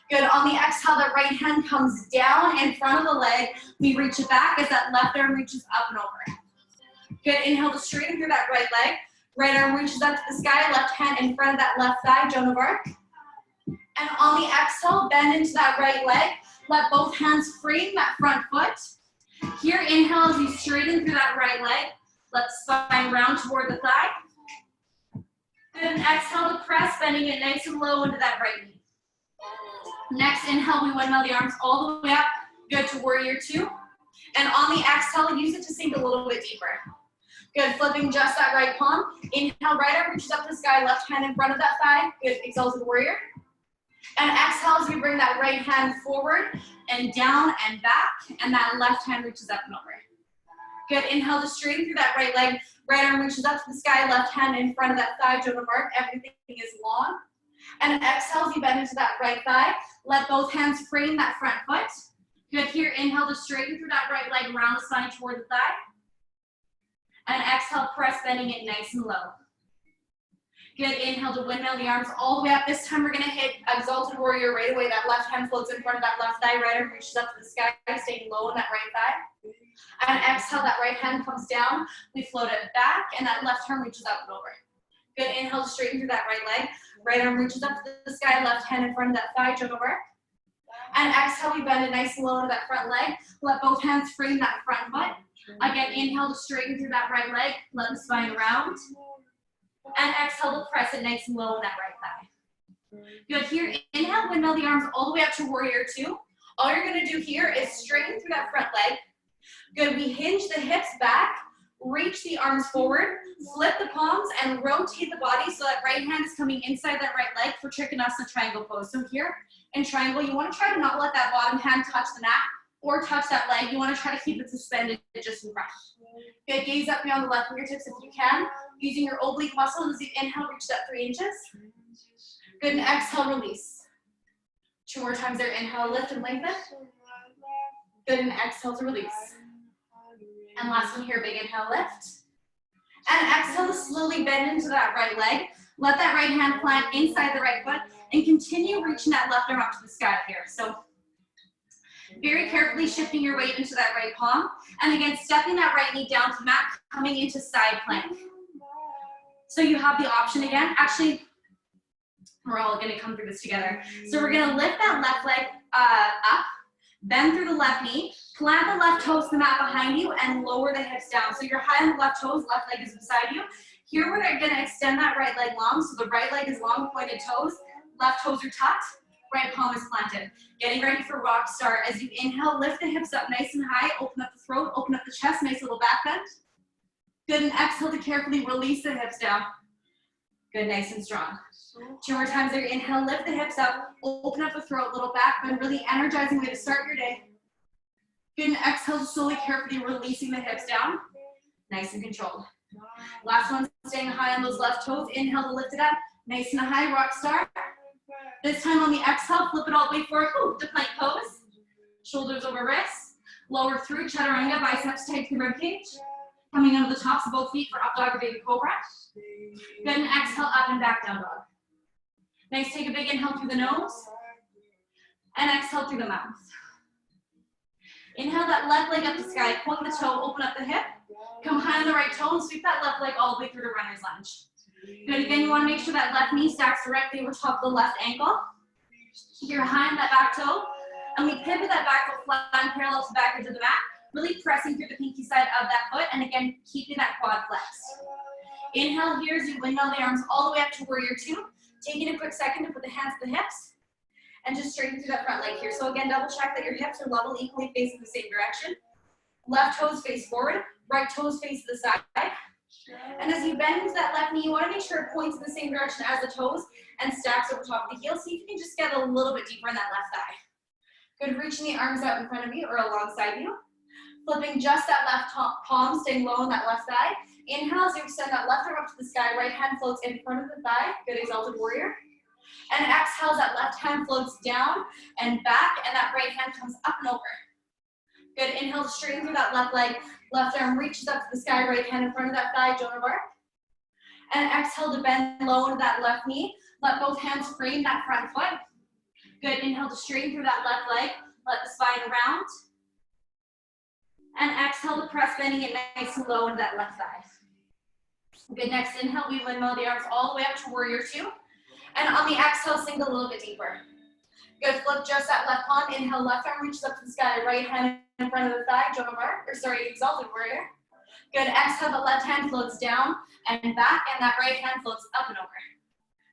Good, on the exhale, that right hand comes down in front of the leg. We reach it back as that left arm reaches up and over. Good, inhale to straighten through that right leg. Right arm reaches up to the sky, left hand in front of that left thigh, Joan of Arc. And on the exhale, bend into that right leg. Let both hands frame that front foot. Here, inhale as you straighten through that right leg. Let the spine round toward the thigh. Good, and exhale to press, bending it nice and low into that right knee. Next, inhale, we windmill the arms all the way up. Good, to warrior two. And on the exhale, use it to sink a little bit deeper. Good, flipping just that right palm. Inhale, right arm reaches up to the sky, left hand in front of that thigh. Good, exalted warrior. And exhale as we bring that right hand forward and down and back, and that left hand reaches up and over. Good, inhale to straighten through that right leg. Right arm reaches up to the sky, left hand in front of that thigh, Joan of Arc. Everything is long. And exhale as you bend into that right thigh. Let both hands frame that front foot. Good, here, inhale to straighten through that right leg, around the spine toward the thigh. And exhale, press, bending it nice and low. Good, inhale to windmill the arms all the way up. This time we're gonna hit exalted warrior right away. That left hand floats in front of that left thigh, right arm reaches up to the sky, staying low in that right thigh. And exhale, that right hand comes down. We float it back, and that left arm reaches up and over. Good, inhale to straighten through that right leg. Right arm reaches up to the sky, left hand in front of that thigh, Joan of Arc. And exhale, we bend it nice and low into that front leg. Let both hands frame that front foot. Again, inhale to straighten through that right leg. Let the spine round. And exhale to press it nice and low in that right thigh. Good, here, inhale, windmill the arms all the way up to warrior two. All you're gonna do here is straighten through that front leg. Good, we hinge the hips back, reach the arms forward, flip the palms, and rotate the body so that right hand is coming inside that right leg for Trikonasana triangle pose. So here, in triangle, you wanna try to not let that bottom hand touch the mat or touch that leg. You wanna try to keep it suspended just in front. Good, gaze up beyond the left fingertips if you can. Using your oblique muscles as you inhale, reach that 3 inches. Good, and exhale, release. 2 more times there, inhale, lift and lengthen. Good, and exhale to release. And last one here, big inhale, lift. And exhale to slowly bend into that right leg. Let that right hand plant inside the right foot and continue reaching that left arm up to the sky here. So very carefully shifting your weight into that right palm. And again, stepping that right knee down to mat, coming into side plank. So you have the option again. Actually, we're all gonna come through this together. So we're gonna lift that left leg up, bend through the left knee, plant the left toes to the mat behind you, and lower the hips down. So you're high on the left toes, left leg is beside you. Here we're gonna extend that right leg long, so the right leg is long, pointed toes, left toes are tucked, right palm is planted. Getting ready for rock start. As you inhale, lift the hips up nice and high, open up the throat, open up the chest, nice little back bend. Good, and exhale to carefully release the hips down. Good, nice and strong. 2 more times there, inhale, lift the hips up, open up the throat, little back bend, really energizing way to start your day. Good, and exhale, slowly, carefully releasing the hips down. Nice and controlled. Last one, staying high on those left toes. Inhale to lift it up, Nice and high, rock star. This time on the exhale, flip it all the way forward, to plank pose. Shoulders over wrists. Lower through, chaturanga, biceps tight to the ribcage. Coming onto the tops of both feet for up dog or baby cobra. Good, and exhale, up and back down dog. Nice, take a big inhale through the nose. And exhale through the mouth. Inhale that left leg up to sky, point the toe, open up the hip. Come high on the right toe and sweep that left leg all the way through to runner's lunge. Good, again, you wanna make sure that left knee stacks directly over top of the left ankle. You're high on that back toe. And we pivot that back foot flat and parallel to back edge of the mat, really pressing through the pinky side of that foot, and again, keeping that quad flexed. Inhale here as you windmill the arms all the way up to warrior two. Taking a quick second to put the hands to the hips, and just straighten through that front leg here. So again, double check that your hips are level, equally facing the same direction. Left toes face forward, right toes face to the side. And as you bend into that left knee, you wanna make sure it points in the same direction as the toes and stacks over top of the heel. See if you can just get a little bit deeper in that left thigh. Good, reaching the arms out in front of you or alongside you. Flipping just that left palm, staying low on that left thigh. Inhale as you extend that left arm up to the sky, right hand floats in front of the thigh. Good, exalted warrior. And exhale as that left hand floats down and back, and that right hand comes up and over. Good, inhale to straighten through that left leg. Left arm reaches up to the sky, right hand in front of that thigh, Joan of Arc. And exhale to bend low into that left knee. Let both hands frame that front foot. Good, inhale to straighten through that left leg. Let the spine round. And exhale to press, bending it nice and low into that left thigh. Good, next inhale, we windmill the arms all the way up to warrior two. And on the exhale, sink a little bit deeper. Good, flip just that left palm. Inhale, left arm reaches up to the sky, right hand in front of the thigh, Joan of Arc, exalted warrior. Good, exhale, the left hand floats down and back, and that right hand floats up and over.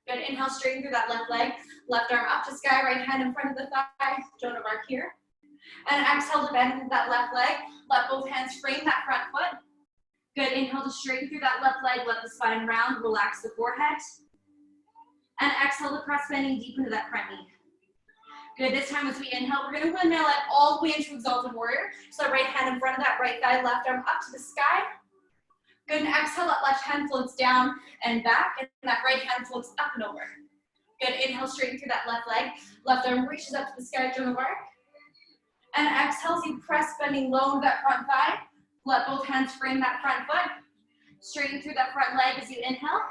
Good, inhale, straighten through that left leg. Left arm up to sky, right hand in front of the thigh, Joan of Arc here. And exhale to bend into that left leg. Let both hands frame that front foot. Good, inhale to straighten through that left leg. Let the spine round, relax the forehead. And exhale to press, bending deep into that front knee. Good, this time as we inhale, we're gonna windmill it all the way into exalted warrior. So right hand in front of that right thigh, left arm up to the sky. Good, and exhale, that left hand floats down and back, and that right hand floats up and over. Good, inhale, straighten through that left leg. Left arm reaches up to the sky, Joan of Arc. And exhale as you press, bending low into that front thigh. Let both hands frame that front foot. Straighten through that front leg as you inhale.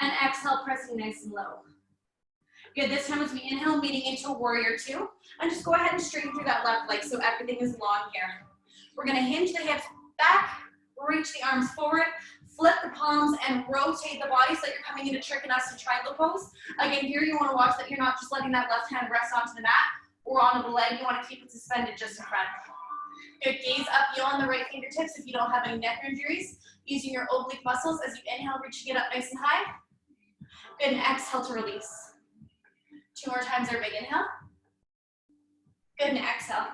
And exhale, pressing nice and low. Good, this time as we inhale, meeting into warrior two. And just go ahead and straighten through that left leg so everything is long here. We're gonna hinge the hips back, reach the arms forward, flip the palms, and rotate the body so that you're coming into Trikonasana triangle pose. Again, here you wanna watch that you're not just letting that left hand rest onto the mat or onto the leg. You wanna keep it suspended just in front. Good, gaze up, heel on the right fingertips if you don't have any neck injuries. Using your oblique muscles as you inhale, reaching it up nice and high. Good, and exhale to release. 2 more times there, big inhale. Good, and exhale.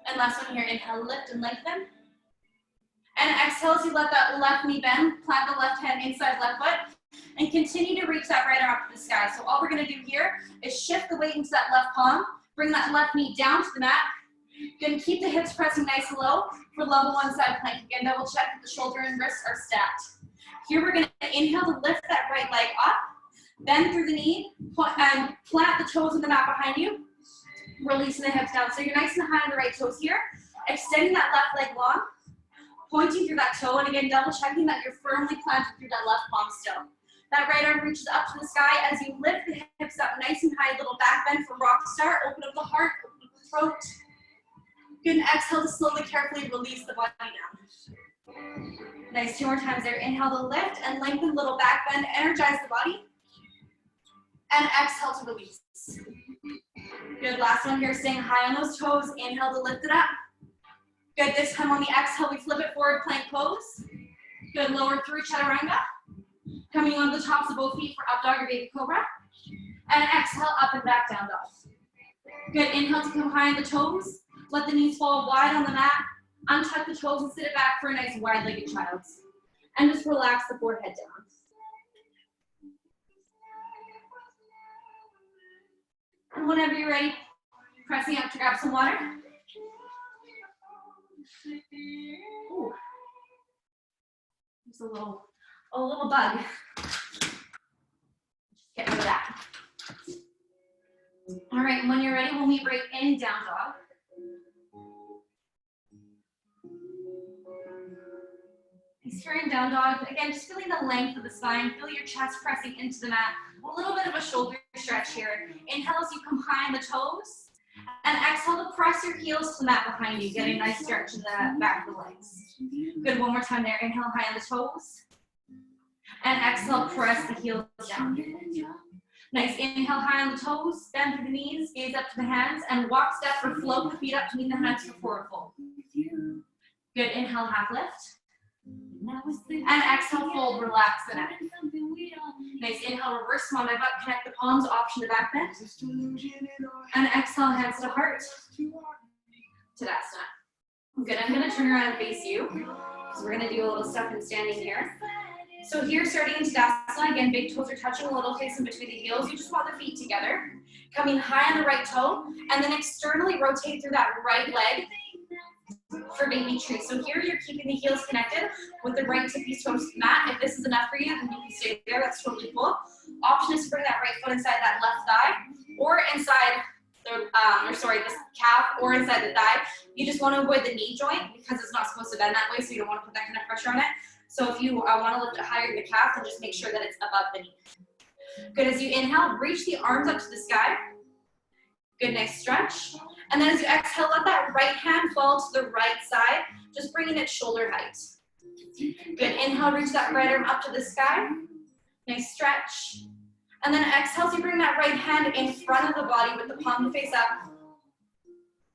And last one here, inhale, lift and lengthen. And exhale as you let that left knee bend, plant the left hand inside left foot, and continue to reach that right arm up to the sky. So all we're gonna do here is shift the weight into that left palm, bring that left knee down to the mat. Gonna keep the hips pressing nice and low for level one side plank. Again, double check that the shoulder and wrists are stacked. Here we're gonna inhale to lift that right leg up, bend through the knee, and plant the toes in the mat behind you, releasing the hips down. So you're nice and high on the right toes here, extending that left leg long, pointing through that toe, and again, double checking that you're firmly planted through that left palm still. That right arm reaches up to the sky as you lift the hips up nice and high, little back bend for rock star, open up the heart, open up the throat. Good, and exhale to slowly, carefully release the body down. Nice, 2 more times there. Inhale to lift and lengthen, little back bend, energize the body. And exhale to release. Good, last one here, staying high on those toes. Inhale to lift it up. Good, this time on the exhale, we flip it forward, plank pose. Good, lower through chaturanga. Coming on the tops of both feet for up dog or baby cobra. And exhale, up and back down dog. Good, inhale to come high on the toes. Let the knees fall wide on the mat. Untuck the toes and sit it back for a nice wide-legged child's. And just relax the forehead down. And whenever you're ready, pressing up to grab some water. Ooh. There's a little bug. All right, and when you're ready, we'll meet right in down dog. Nice. Here in down dog, again, just feeling the length of the spine, feel your chest pressing into the mat. A little bit of a shoulder stretch here. Inhale as you come high on the toes, and exhale to press your heels to the mat behind you, getting a nice stretch in the back of the legs. Good, one more time there. Inhale high on the toes, and exhale, press the heels down. Nice, inhale high on the toes, bend through the knees, gaze up to the hands, and walk, step, or float the feet up to meet the hands for forward fold. Good, inhale, half lift. And exhale, fold, relax the neck. Nice, inhale, reverse small dive up, connect the palms, option to back bend. And exhale, hands to heart. Tadasana. Good, I'm gonna turn around and face you. So we're gonna do a little stuff in standing here. So here, starting in Tadasana, again, big toes are touching, a little place in between the heels. You just want the feet together. Coming high on the right toe, and then externally rotate through that right leg for baby tree. So here you're keeping the heels connected with the right tippy toes to the mat. If this is enough for you, then you can stay there. That's totally cool. Option is to bring that right foot inside that left thigh, or inside the, this calf, or inside the thigh. You just want to avoid the knee joint because it's not supposed to bend that way, so you don't want to put that kind of pressure on it. So if you want to lift it higher in the calf, then just make sure that it's above the knee. Good, as you inhale, reach the arms up to the sky. Good, nice stretch. And then as you exhale, let that right hand fall to the right side, just bringing it shoulder height. Good, inhale, reach that right arm up to the sky. Nice stretch. And then exhale, as you bring that right hand in front of the body with the palm to face up.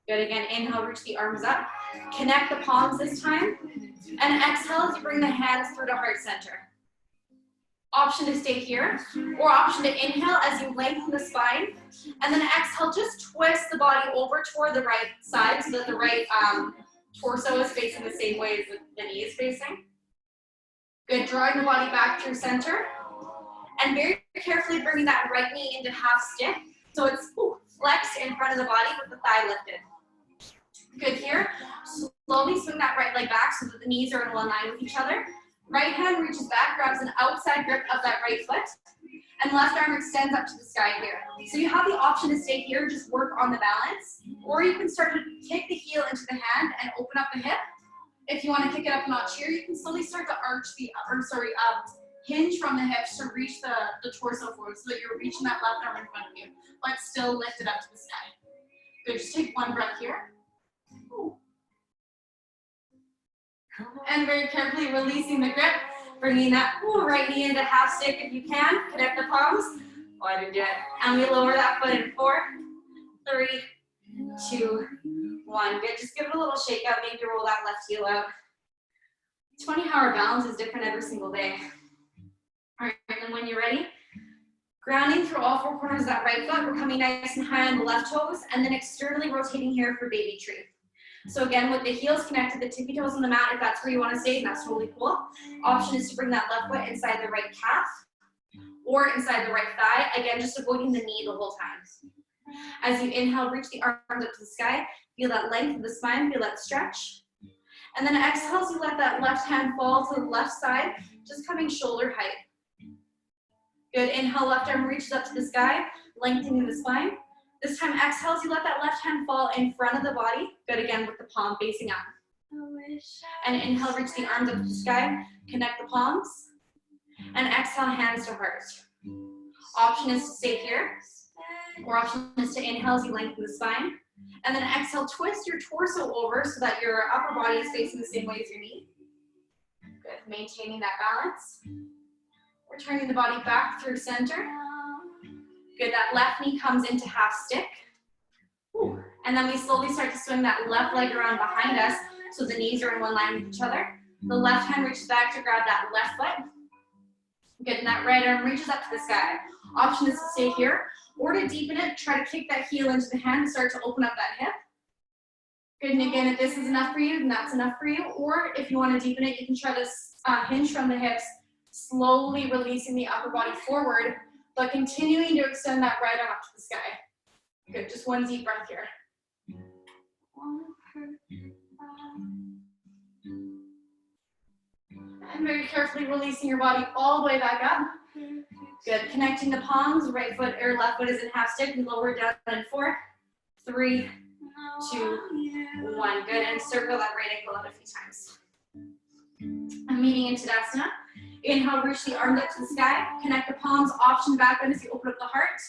Good, again, inhale, reach the arms up. Connect the palms this time. And exhale as you bring the hands through to heart center. Option to stay here, or option to inhale as you lengthen the spine. And then exhale, just twist the body over toward the right side so that the right torso is facing the same way as the knee is facing. Good, drawing the body back through center. And very carefully bringing that right knee into half stick. So it's flexed in front of the body with the thigh lifted. Good here. Slowly swing that right leg back so that the knees are in line with each other. Right hand reaches back, grabs an outside grip of that right foot, and left arm extends up to the sky here. So you have the option to stay here, just work on the balance, or you can start to kick the heel into the hand and open up the hip. If you want to kick it up a notch here, you can slowly start to arch the, hinge from the hips to reach the torso forward so that you're reaching that left arm in front of you, but still lift it up to the sky. Good, just take one breath here. And very carefully releasing the grip, bringing that right knee into half stick if you can. Connect the palms. Go ahead and do it. And we lower that foot in 4, 3, 2, 1. Good. Just give it a little shake out. Maybe roll that left heel out. It's funny how our balance is different every single day. All right, and when you're ready, grounding through all 4 corners of that right foot. We're coming nice and high on the left toes, and then externally rotating here for baby tree. So again, with the heels connected, the tippy toes on the mat, if that's where you want to stay, and that's totally cool. Option is to bring that left foot inside the right calf or inside the right thigh. Again, just avoiding the knee the whole time. As you inhale, reach the arms up to the sky. Feel that length of the spine, feel that stretch. And then exhale as you let that left hand fall to the left side, just coming shoulder height. Good, inhale, left arm reaches up to the sky, lengthening the spine. This time, exhale as you let that left hand fall in front of the body. Good, again, with the palm facing up. And inhale, reach the arms up to the sky, connect the palms. And exhale, hands to heart. Option is to stay here, or option is to inhale as you lengthen the spine. And then exhale, twist your torso over so that your upper body is facing the same way as your knee. Good, maintaining that balance. Returning the body back through center. Good, that left knee comes into half stick. And then we slowly start to swing that left leg around behind us so the knees are in one line with each other. The left hand reaches back to grab that left foot. Good, and that right arm reaches up to the sky. Option is to stay here, or to deepen it, try to kick that heel into the hand and start to open up that hip. Good, and again, if this is enough for you, then that's enough for you. Or if you want to deepen it, you can try to hinge from the hips, slowly releasing the upper body forward, but continuing to extend that right arm up to the sky. Good, just one deep breath here. And very carefully releasing your body all the way back up. Good, connecting the palms, right foot or left foot is in half stick, and lower down in 4, 3, 2, 1. Good, and circle that right ankle out a few times. I'm meeting in Tadasana. Inhale, reach the arms up to the sky, connect the palms, option back bend as you open up the heart.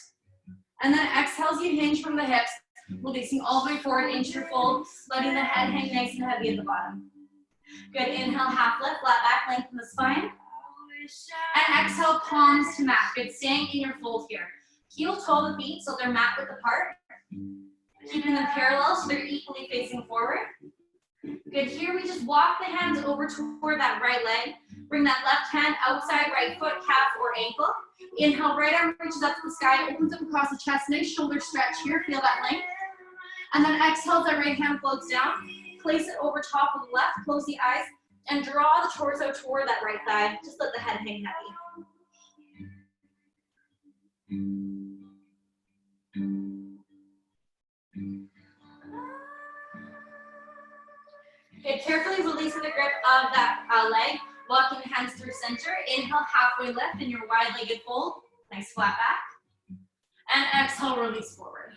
And then exhale as you hinge from the hips, releasing all the way forward into your fold, letting the head hang nice and heavy at the bottom. Good, inhale, half lift, flat back, lengthen the spine. And exhale, palms to mat. Good, staying in your fold here. Heel toe the feet so they're mat width apart. Keeping them parallel so they're equally facing forward. Good, here we just walk the hands over toward that right leg. Bring that left hand outside right foot, calf or ankle. Inhale, right arm reaches up to the sky, opens up across the chest, nice shoulder stretch here, feel that length. And then exhale, that right hand floats down. Place it over top of the left, close the eyes, and draw the torso toward that right thigh. Just let the head hang heavy. Okay, carefully releasing the grip of that leg, walking the hands through center. Inhale, halfway lift in your wide-legged fold. Nice flat back. And exhale, release forward.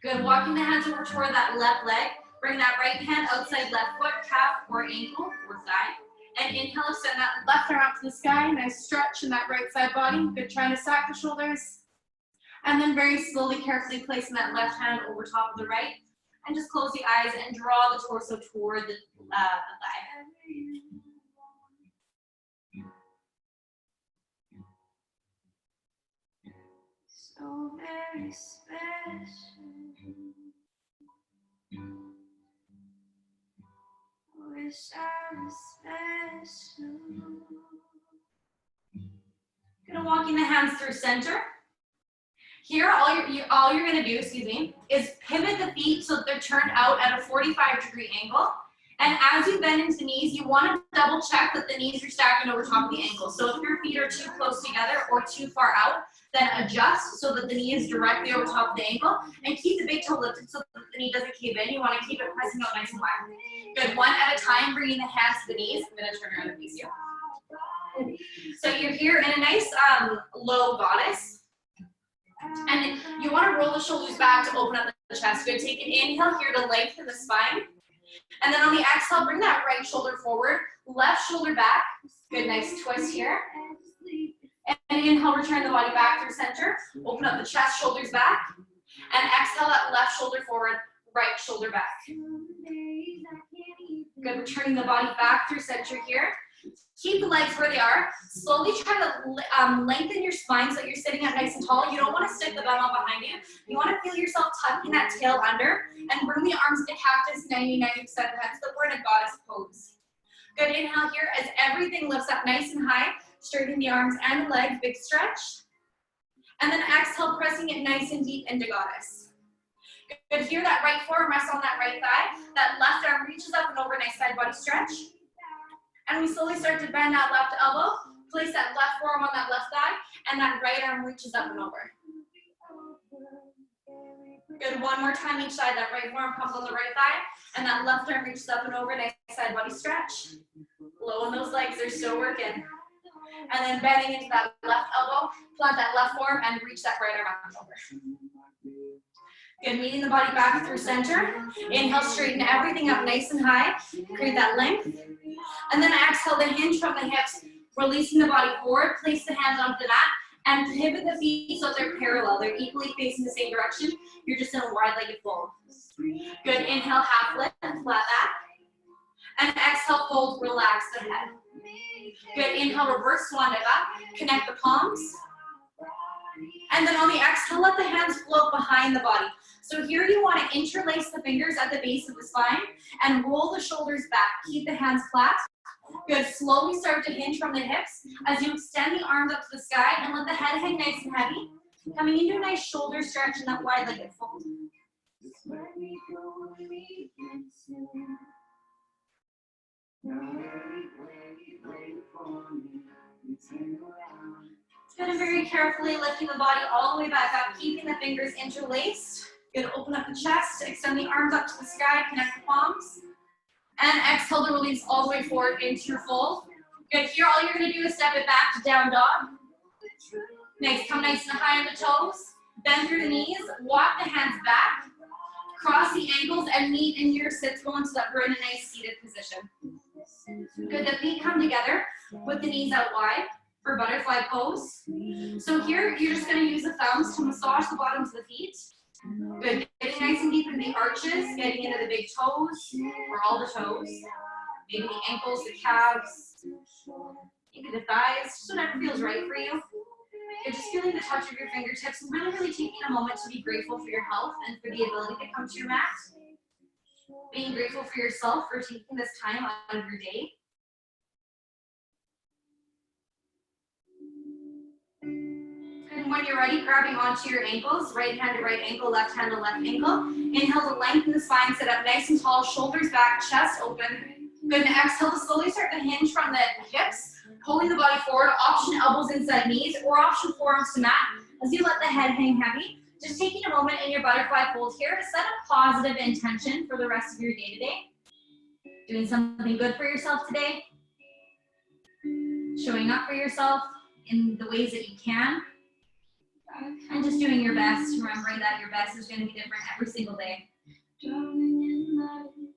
Good, walking the hands over toward that left leg. Bring that right hand outside left foot, calf or ankle or thigh. And inhale, extend that left arm up to the sky. Nice stretch in that right side body. Good, trying to stack the shoulders. And then very slowly, carefully placing that left hand over top of the right. And just close the eyes and draw the torso toward the thigh. So very special. Wish I was special. Gonna walking the hands through center. Here, all you're gonna do, is pivot the feet so that they're turned out at a 45-degree angle. And as you bend into the knees, you wanna double check that the knees are stacking over top of the ankles. So if your feet are too close together or too far out, then adjust so that the knee is directly over top of the ankle. And keep the big toe lifted so that the knee doesn't cave in. You wanna keep it pressing out nice and wide. Good, one at a time, bringing the hands to the knees. I'm gonna turn around and face you. So you're here in a nice low goddess. And you want to roll the shoulders back to open up the chest. Good, take an inhale here to lengthen the spine. And then on the exhale, bring that right shoulder forward, left shoulder back. Good, nice twist here. And inhale, return the body back through center. Open up the chest, shoulders back. And exhale, that left shoulder forward, right shoulder back. Good, returning the body back through center here. Keep the legs where they are. Slowly try to lengthen your spine so that you're sitting up nice and tall. You don't want to stick the bum out behind you. You want to feel yourself tucking that tail under and bring the arms to cactus 90% of the time so that we're in a goddess pose. Good, inhale here as everything lifts up nice and high. Straighten the arms and the legs, big stretch. And then exhale, pressing it nice and deep into goddess. Good, here that right forearm rests on that right thigh. That left arm reaches up and over, nice side body stretch. And we slowly start to bend that left elbow, place that left forearm on that left thigh, and that right arm reaches up and over. Good, one more time each side. That right forearm comes on the right thigh, and that left arm reaches up and over, nice side body stretch. Low in those legs, they're still working. And then bending into that left elbow, plant that left forearm, and reach that right arm up and over. Good, meeting the body back through center. Inhale, straighten everything up nice and high. Create that length. And then exhale, the hinge from the hips, releasing the body forward. Place the hands onto the mat and pivot the feet so they're parallel. They're equally facing the same direction. You're just in a wide-legged fold. Good, inhale, half lift, flat back. And exhale, fold, relax the head. Good, inhale, reverse swan dive up. Connect the palms. And then on the exhale, let the hands float behind the body. So here you want to interlace the fingers at the base of the spine and roll the shoulders back. Keep the hands flat. Good, slowly start to hinge from the hips as you extend the arms up to the sky and let the head hang nice and heavy. Coming into a nice shoulder stretch in that wide-legged fold. Good, and very carefully lifting the body all the way back up, keeping the fingers interlaced. Good, open up the chest, extend the arms up to the sky, connect the palms. And exhale to release all the way forward into your fold. Good, here all you're gonna do is step it back to down dog. Nice, come nice and high on the toes. Bend through the knees, walk the hands back, cross the ankles and meet in your sits bones so that we're in a nice seated position. Good, the feet come together with the knees out wide for butterfly pose. So here, you're just gonna use the thumbs to massage the bottoms of the feet. Good, getting nice and deep in the arches, getting into the big toes, or all the toes. Maybe the ankles, the calves, maybe the thighs, just whatever feels right for you. You're just feeling the touch of your fingertips and really taking a moment to be grateful for your health and for the ability to come to your mat. Being grateful for yourself for taking this time out of your day. And when you're ready, grabbing onto your ankles, right hand to right ankle, left hand to left ankle. Inhale to lengthen the spine, sit up nice and tall, shoulders back, chest open. Good, and exhale to slowly start to hinge from the hips, pulling the body forward, option elbows inside knees, or option forearms to mat as you let the head hang heavy. Just taking a moment in your butterfly fold here to set a positive intention for the rest of your day today. Doing something good for yourself today. Showing up for yourself in the ways that you can. And just doing your best, remembering that your best is going to be different every single day.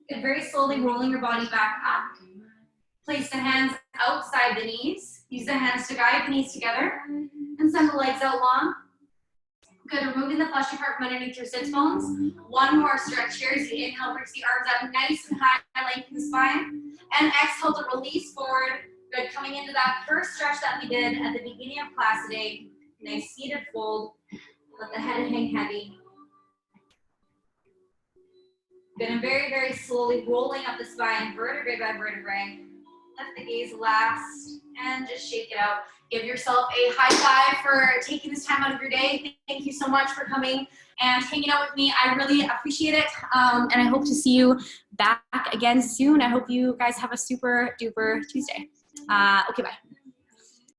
Good, very slowly rolling your body back up. Place the hands outside the knees. Use the hands to guide the knees together. And send the legs out long. Good, removing the fleshy part from underneath your sits bones. One more stretch here as you inhale, reach the arms up nice and high, lengthen the spine. And exhale to release forward. Good, coming into that first stretch that we did at the beginning of class today. Nice seated fold. Let the head hang heavy. Good, and very slowly rolling up the spine, vertebrae by vertebrae. Let the gaze last, and just shake it out. Give yourself a high five for taking this time out of your day. Thank you so much for coming and hanging out with me. I really appreciate it, and I hope to see you back again soon. I hope you guys have a super duper Tuesday. Okay, bye.